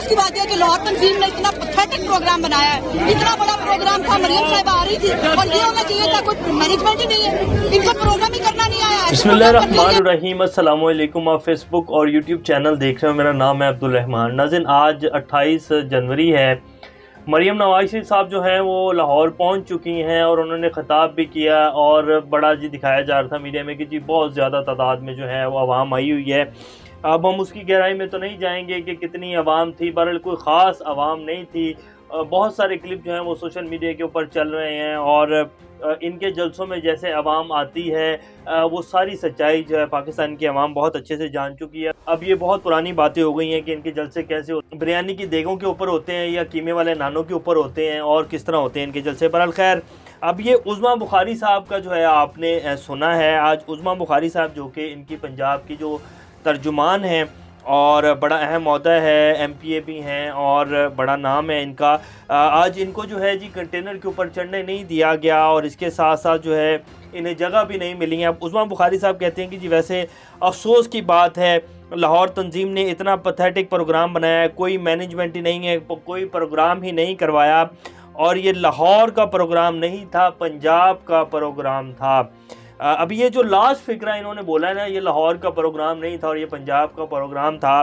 अफसोस की बात है कि लाहौर तंजीम ने इतना पैथेटिक प्रोग्राम बनाया है। इतना बड़ा प्रोग्राम था, मरियम साहिबा आ रही थी और ये होना चाहिए था, कोई मैनेजमेंट ही नहीं है, इनको प्रोग्राम ही करना नहीं आया। बिस्मिल्लाहिर्रहमानिर्रहीम, अस्सलाम वालेकुम। आप फेसबुक और यूट्यूब चैनल देख रहे हो, मेरा नाम है अब्दुल रहमान। नाज़रीन, आज 28 जनवरी है। मरियम नवाज शरीफ साहब जो हैं वो लाहौर पहुंच चुकी हैं और उन्होंने ख़िताब भी किया और बड़ा जी दिखाया जा रहा था मीडिया में कि जी बहुत ज़्यादा तादाद में जो है वो आवाम आई हुई है। अब हम उसकी गहराई में तो नहीं जाएंगे कि कितनी आवाम थी, बहरहाल कोई ख़ास आवाम नहीं थी। बहुत सारे क्लिप जो हैं वो सोशल मीडिया के ऊपर चल रहे हैं और इनके जलसों में जैसे आवाम आती है वो सारी सच्चाई जो है पाकिस्तान की आवाम बहुत अच्छे से जान चुकी है। अब ये बहुत पुरानी बातें हो गई हैं कि इनके जलसे कैसे होते हैं, बिरयानी की देगों के ऊपर होते हैं या कीमे वाले नानों के ऊपर होते हैं और किस तरह होते हैं इनके जलसे। बहरहाल खैर, अब ये उज़्मा बुखारी साहब का जो है आपने सुना है। आज उज़्मा बुखारी साहब जो कि इनकी पंजाब की जो तर्जुमान हैं और बड़ा अहम ओहदा है, MPA भी हैं और बड़ा नाम है इनका। आज इनको जो है जी कंटेनर के ऊपर चढ़ने नहीं दिया गया और इसके साथ साथ जो है इन्हें जगह भी नहीं मिली है। अब उज़्मा बुखारी साहब कहते हैं कि जी वैसे अफसोस की बात है, लाहौर तंजीम ने इतना पैथेटिक प्रोग्राम बनाया है, कोई मैनेजमेंट ही नहीं है, कोई प्रोग्राम ही नहीं करवाया और ये लाहौर का प्रोग्राम नहीं था, पंजाब का प्रोग्राम था। अभी ये जो लास्ट फिक्रा इन्होंने बोला है ना, ये लाहौर का प्रोग्राम नहीं था और ये पंजाब का प्रोग्राम था।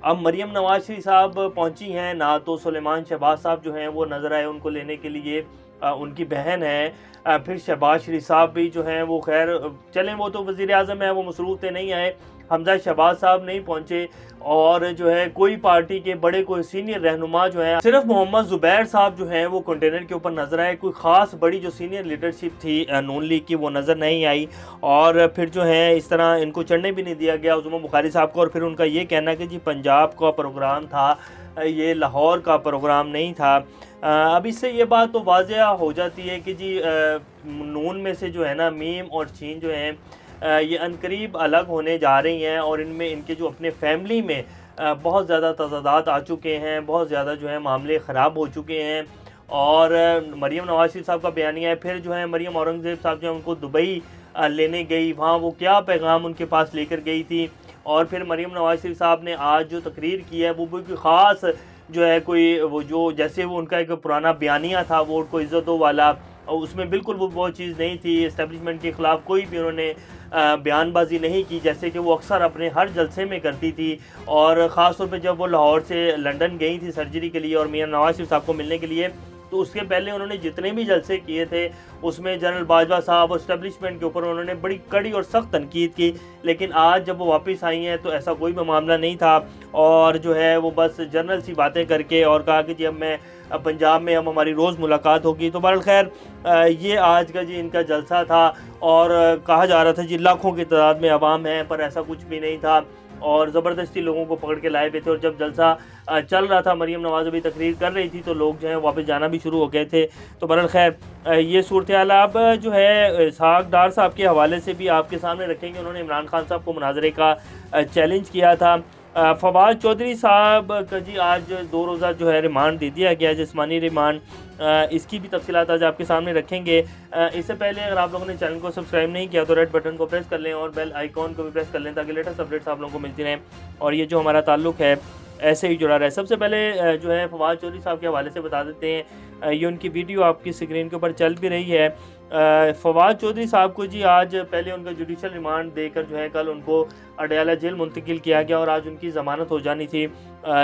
अब मरियम नवाज शरीफ साहब पहुंची हैं ना, तो सुलेमान शहबाज साहब जो हैं वो नज़र आए उनको लेने के लिए, उनकी बहन है। फिर शहबाज शरीफ साहब भी जो हैं वो खैर चलें, वो तो वज़ीर आज़म है, वो मसरूफ़ थे, नहीं आए। हमजा शहबाज साहब नहीं पहुंचे और जो है कोई पार्टी के बड़े कोई सीनियर रहनुमा जो है, सिर्फ मोहम्मद ज़ुबैर साहब जो हैं वो कंटेनर के ऊपर नजर आए। कोई ख़ास बड़ी जो सीनियर लीडरशिप थी नून लीग की वो नज़र नहीं आई और फिर जो है इस तरह इनको चढ़ने भी नहीं दिया गया उज़्मा बुखारी साहब को। और फिर उनका ये कहना कि जी पंजाब का प्रोग्राम था, ये लाहौर का प्रोग्राम नहीं था। अब इससे ये बात तो वाज़ेह हो जाती है कि जी नून में से जो है ना मीम और छीन जो हैं ये अनकरीब अलग होने जा रही हैं और इनमें इनके जो अपने फैमिली में बहुत ज़्यादा तज़ादात आ चुके हैं, बहुत ज़्यादा जो है मामले ख़राब हो चुके हैं। और मरियम नवाज शरीफ साहब का बयानिया है। फिर जो है मरियम औरंगज़ेब साहब जो है उनको दुबई लेने गई, वहाँ वो क्या पैगाम उनके पास लेकर गई थी। और फिर मरियम नवाज शरीफ साहब ने आज जो तकरीर की है वो भी कोई ख़ास जो है कोई वो जो जैसे वो उनका एक पुराना बयानिया था वोट को इज़्ज़त दो वाला, उसमें बिल्कुल वो चीज़ नहीं थी। इस्टेब्लिशमेंट के ख़िलाफ़ कोई भी उन्होंने बयानबाजी नहीं की जैसे कि वो अक्सर अपने हर जलसे में करती थी। और ख़ास तौर पे जब वो लाहौर से लंदन गई थी सर्जरी के लिए और मियां नवाज शरीफ साहब को मिलने के लिए, तो उसके पहले उन्होंने जितने भी जलसे किए थे उसमें जनरल बाजवा साहब और इस्टेब्लिशमेंट के ऊपर उन्होंने बड़ी कड़ी और सख्त तनकीद की। लेकिन आज जब वो वापस आई हैं तो ऐसा कोई भी मामला नहीं था और जो है वो बस जनरल सी बातें करके और कहा कि जी अब मैं पंजाब में हम हमारी रोज़ मुलाकात होगी। तो बहरहाल खैर ये आज का जी इनका जलसा था और कहा जा रहा था जी लाखों की तादाद में आवाम है, पर ऐसा कुछ भी नहीं था और ज़बरदस्ती लोगों को पकड़ के लाए हुए थे। और जब जलसा चल रहा था, मरियम नवाज अभी तकरीर कर रही थी, तो लोग जो है वापस जाना भी शुरू हो गए थे। तो बहरहाल खैर ये सूरत हाल अब जो है इसहाक डार साहब के हवाले से भी आपके सामने रखेंगे। उन्होंने इमरान खान साहब को मुनाजरे का चैलेंज किया था। फवाद चौधरी साहब का जी आज 2 रोज़ा जो है रिमांड दे दिया गया, जिस्मानी रिमांड। इसकी भी तफसीलात आज आपके सामने रखेंगे। इससे पहले अगर आप लोगों ने चैनल को सब्सक्राइब नहीं किया तो रेड बटन को प्रेस कर लें और बेल आइकॉन को भी प्रेस कर लें ताकि लेटेस्ट अपडेट्स आप लोगों को मिलती रहें और ये जो हमारा ताल्लुक़ है ऐसे ही जुड़ा रहे। सबसे पहले जो है फवाद चौधरी साहब के हवाले से बता देते हैं, ये उनकी वीडियो आपकी स्क्रीन के ऊपर चल भी रही है। फवाद चौधरी साहब को जी आज पहले उनका जुडिशल रिमांड देकर जो है कल उनको अडयाला जेल मुंतकिल किया गया और आज उनकी ज़मानत हो जानी थी,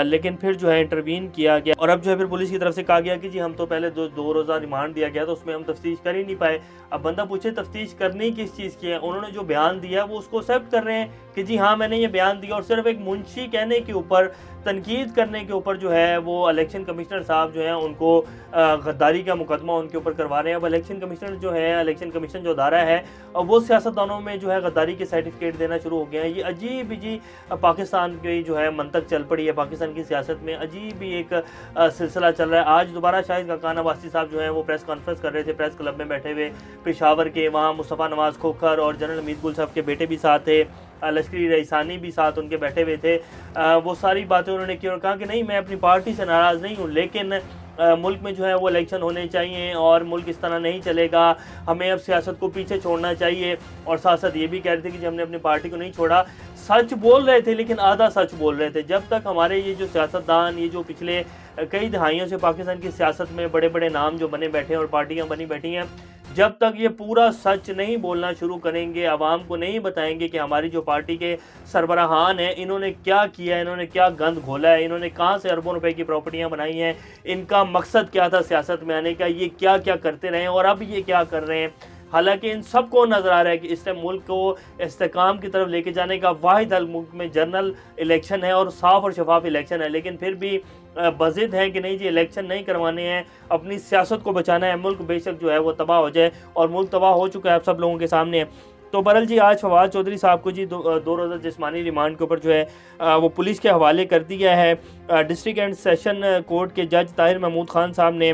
लेकिन फिर जो है इंटरवीन किया गया और अब जो है फिर पुलिस की तरफ से कहा गया कि जी हम तो पहले 2 रोज़ा रिमांड दिया गया तो उसमें हम तफ्तीश कर ही नहीं पाए। अब बंदा पूछे तफ्तीश करनी किस चीज़ की है, उन्होंने जो बयान दिया वो उसको एक्सेप्ट कर रहे हैं कि जी हाँ मैंने ये बयान दिया और सिर्फ एक मुंशी कहने के ऊपर, तनकीद करने के ऊपर जो है वो इलेक्शन कमिश्नर साहब जो हैं उनको गद्दारी का मुकदमा उनके ऊपर करवा रहे हैं। अब इलेक्शन कमिश्नर जो है, इलेक्शन कमीशन जो अदारा है, वो सियासतदानों में जो है गद्दारी के सर्टिफिकेट देना शुरू हो गए हैं। ये अजीब जी पाकिस्तान की जो है मंतक चल पड़ी है, पाकिस्तान की सियासत में अजीब ही एक सिलसिला चल रहा है। आज दोबारा शाहिद खाकान अब्बासी साहब जो है वो प्रेस कॉन्फ्रेंस कर रहे थे प्रेस क्लब में बैठे हुए पेशावर के, वहाँ मुस्तफ़ा नवाज़ खोखर और जनरल हमीद गुल साहब के बेटे भी साथ थे, लश्करी रईसानी भी साथ उनके बैठे हुए थे। वो सारी बातें उन्होंने की और कहा कि नहीं मैं अपनी पार्टी से नाराज़ नहीं हूँ, लेकिन मुल्क में जो है वो इलेक्शन होने चाहिए और मुल्क इस तरह नहीं चलेगा, हमें अब सियासत को पीछे छोड़ना चाहिए। और साथ साथ ये भी कह रहे थे कि जब हमने अपनी पार्टी को नहीं छोड़ा, सच बोल रहे थे लेकिन आधा सच बोल रहे थे। जब तक हमारे ये जो सियासतदान, ये जो पिछले कई दहाइयों से पाकिस्तान की सियासत में बड़े बड़े नाम जो बने बैठे हैं और पार्टियां बनी बैठी हैं, जब तक ये पूरा सच नहीं बोलना शुरू करेंगे, आवाम को नहीं बताएंगे कि हमारी जो पार्टी के सरबराहान हैं इन्होंने क्या किया है, इन्होंने क्या गंद घोला है, इन्होंने कहाँ से अरबों रुपए की प्रॉपर्टियां बनाई हैं, इनका मकसद क्या था सियासत में आने का, ये क्या क्या करते रहे और अब ये क्या कर रहे हैं। हालांकि इन सबको नज़र आ रहा है कि इस टाइम मुल्क को इस्तेकाम की तरफ लेके जाने का वाहिद हल मुल्क में जनरल इलेक्शन है और साफ़ और शफाफ इलेक्शन है। लेकिन फिर भी बज़िद है कि नहीं जी इलेक्शन नहीं करवाने हैं, अपनी सियासत को बचाना है। मुल्क बेशक जो है वो तबाह हो जाए और मुल्क तबाह हो चुका है, आप सब लोगों के सामने है। तो बहरहाल जी आज फवाद चौधरी साहब को जी दो रोज़ा जिस्मानी रिमांड के ऊपर जो है वो पुलिस के हवाले कर दिया है। डिस्ट्रिक्ट एंड सेशन कोर्ट के जज ताहिर महमूद खान साहब ने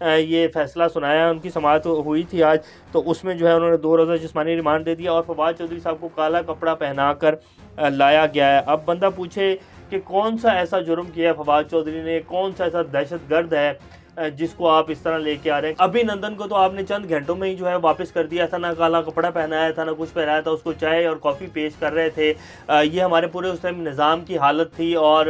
ये फैसला सुनाया, उनकी समाअत हुई थी आज, तो उसमें जो है उन्होंने 2 रोज़ा जिस्मानी रिमांड दे दिया और फवाद चौधरी साहब को काला कपड़ा पहना कर लाया गया है। अब बंदा पूछे कि कौन सा ऐसा जुर्म किया फवाद चौधरी ने, कौन सा ऐसा दहशतगर्द है जिसको आप इस तरह लेके आ रहे हैं। अभिनंदन को तो आपने चंद घंटों में ही जो है वापस कर दिया था, ना काला कपड़ा पहनाया था, ना कुछ पहनाया था, उसको चाय और कॉफ़ी पेश कर रहे थे। ये हमारे पूरे उस टाइम निज़ाम की हालत थी। और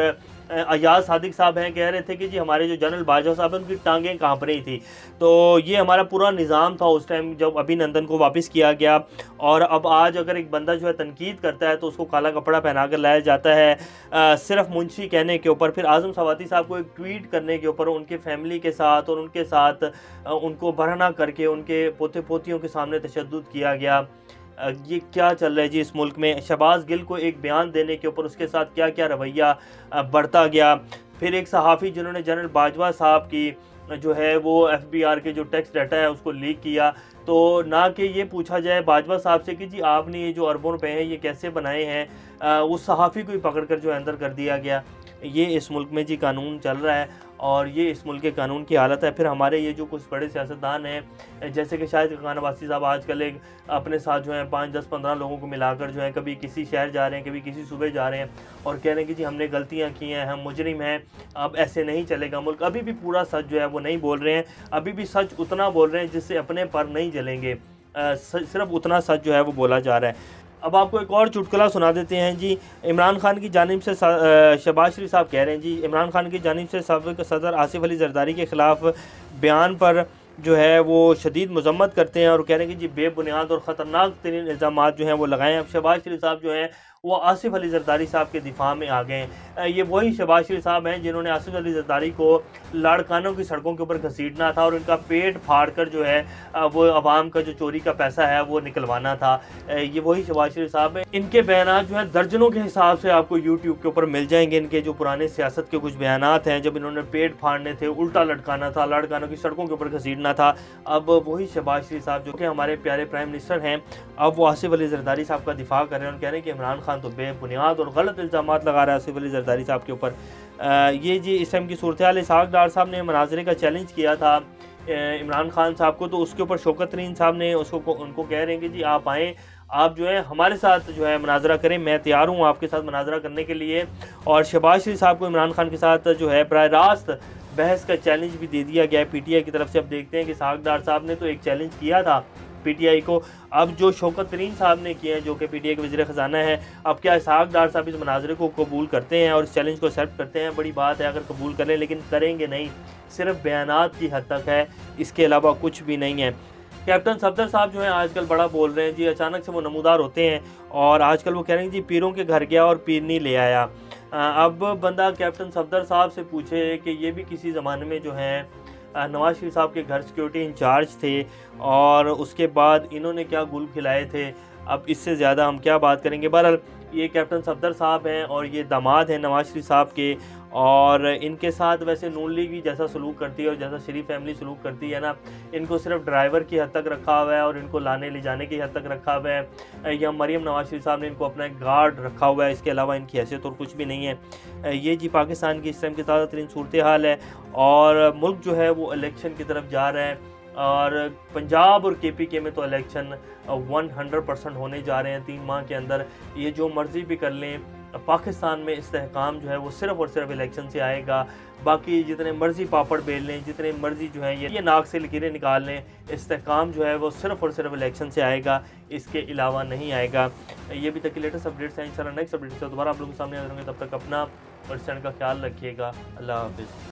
अयाज सादिक साहब हैं, कह रहे थे कि जी हमारे जो जनरल बाजवा साहब हैं उनकी टांगें कांप रही थी। तो ये हमारा पूरा निज़ाम था उस टाइम जब अभिनंदन को वापस किया गया। और अब आज अगर एक बंदा जो है तनकीद करता है तो उसको काला कपड़ा पहना कर लाया जाता है सिर्फ मुंशी कहने के ऊपर। फिर आज़म सवाती साहब को एक ट्वीट करने के ऊपर उनके फैमिली के साथ और उनके साथ उनको बरहना करके उनके पोते पोतियों के सामने तशद्दुद किया गया। ये क्या चल रहा है जी इस मुल्क में। शहबाज गिल को एक बयान देने के ऊपर उसके साथ क्या क्या रवैया बढ़ता गया। फिर एक सहाफ़ी जिन्होंने जनरल बाजवा साहब की जो है वो FBR के जो टेक्स्ट डाटा है उसको लीक किया, तो ना कि ये पूछा जाए बाजवा साहब से कि जी आपने ये जो अरबों रुपए हैं ये कैसे बनाए हैं, उस सहाफ़ी को ही पकड़ कर जो अंदर कर दिया गया। ये इस मुल्क में जी कानून चल रहा है और ये इस मुल्क के कानून की हालत है। फिर हमारे ये जो कुछ बड़े सियासतदान हैं जैसे कि शाहिद खान अब्बासी साहब आजकल एक अपने साथ जो है 5, 10, 15 लोगों को मिलाकर जो है कभी किसी शहर जा रहे हैं, कभी किसी सूबे जा रहे हैं और कह रहे हैं कि जी हमने गलतियां की हैं, हम मुजरिम हैं, अब ऐसे नहीं चलेगा मुल्क। अभी भी पूरा सच जो है वो नहीं बोल रहे हैं, अभी भी सच उतना बोल रहे हैं जिससे अपने पर नहीं जलेंगे, सिर्फ उतना सच जो है वो बोला जा रहा है। अब आपको एक और चुटकुला सुना देते हैं जी। इमरान खान की जानिब से शहबाज शरीफ साहब कह रहे हैं जी इमरान खान की जानिब से साबिक़ सदर आसिफ अली जरदारी के ख़िलाफ़ बयान पर जो है वो शदीद मज़म्मत करते हैं और कह रहे हैं कि जी बेबुनियाद और ख़तरनाक तरीन इल्ज़ामात जो हैं वो लगाए हैं। अब शहबाज शरीफ साहब जो हैं वो आसिफ अली जरदारी साहब के दिफा में आ गए हैं। ये वही शहबाज शरीफ साहब हैं जिन्होंने आसिफ अली जरदारी को लाड़कानों की सड़कों के ऊपर घसीटना था और उनका पेट फाड़ कर जो है वो अवाम का जो चोरी का पैसा है वो निकलवाना था। ये वही शहबाज शरीफ साहब हैं। इनके बयानात जो हैं दर्जनों के हिसाब से आपको यूट्यूब के ऊपर मिल जाएंगे। इनके जो पुराने सियासत के कुछ बयानात हैं, जब इन्होंने पेट फाड़ने थे, उल्टा लटकाना था, लाड़कानों की सड़कों के ऊपर घसीटना था। अब वही शहबाज शरीफ साहब जो कि हमारे प्यारे प्राइम मिनिस्टर हैं, अब वो आसिफ अली जरदारी साहब का दिफा कर रहे हैं और कह रहे हैं कि इमरान खान तो बेबुनियाद और गलत इल्ज़ामात लगा रहा है आसिफ अली जरदारी साहब के ऊपर। ये जी इस टाइम की सूरत हाल। इसहाक डार साहब ने मनाजरे का चैलेंज किया था इमरान खान साहब को, तो उसके ऊपर शौकत तरीन साहब ने उनको कह रहे हैं कि जी आप आएँ, आप जो है हमारे साथ जो है मुनाजरा करें, मैं तैयार हूँ आपके साथ मुनाजरा करने के लिए। और शहबाज शरीफ साहब को इमरान खान के साथ जो है बराह रास्त बहस का चैलेंज भी दे दिया गया है PTI की तरफ से। अब देखते हैं कि इसहाक डार साहब ने तो एक चैलेंज किया था PTI को, अब जो शौकत तरीन साहब ने किए हैं जो कि PTI के वज़ीर ख़ज़ाना है, अब क्या इसहाक डार साहब इस मुनाजरे को कबूल करते हैं और इस चैलेंज को एक्सेप्ट करते हैं। बड़ी बात है अगर कबूल करें, लेकिन करेंगे नहीं, सिर्फ बयानात की हद तक है, इसके अलावा कुछ भी नहीं है। कैप्टन सफदर साहब जो हैं आजकल बड़ा बोल रहे हैं जी, अचानक से वो नमूदार होते हैं और आजकल वो कह रहे हैं जी पीरों के घर गया और पीर नहीं ले आया। अब बंदा कैप्टन सफदर साहब से पूछे कि ये भी किसी ज़माने में जो है नवाज शरीफ साहब के घर सिक्योरिटी इंचार्ज थे और उसके बाद इन्होंने क्या गुल खिलाए थे। अब इससे ज़्यादा हम क्या बात करेंगे। बहरहाल ये कैप्टन सफदर साहब हैं और ये दामाद हैं नवाज शरीफ साहब के, और इनके साथ वैसे नून लीग भी जैसा सलूक करती है और जैसा शरीफ फैमिली सलूक करती है ना, इनको सिर्फ ड्राइवर की हद तक रखा हुआ है और इनको लाने ले जाने की हद तक रखा हुआ है। या मरीम नवाज शरीफ साहब ने इनको अपना एक गार्ड रखा हुआ है, इसके अलावा इनकी हैसियत और कुछ भी नहीं है। ये जी पाकिस्तान की इस टाइम की ताज़ा तरीन सूरत हाल है और मुल्क जो है वो इलेक्शन की तरफ जा रहा है और पंजाब और KPK में तो इलेक्शन 100% होने जा रहे हैं 3 माह के अंदर। ये जो मर्ज़ी भी कर लें, پاکستان میں استحکام جو ہے وہ صرف اور صرف الیکشن سے آئے گا. باقی جتنے مرضی پاپڑ بیل لیں, جتنے مرضی جو ہیں یہ ناک سے لکیریں نکال لیں, استحکام جو ہے وہ صرف اور صرف الیکشن سے آئے گا, اس کے علاوہ نہیں آئے گا. یہ بھی تک لیٹسٹ اپڈیٹس ہیں. انشاءاللہ نیکسٹ اپڈیٹ سے دوبارہ آپ لوگوں کے سامنے آ جائیں گے. تب تک اپنا اور اس چینل کا خیال رکھیے گا. اللہ حافظ.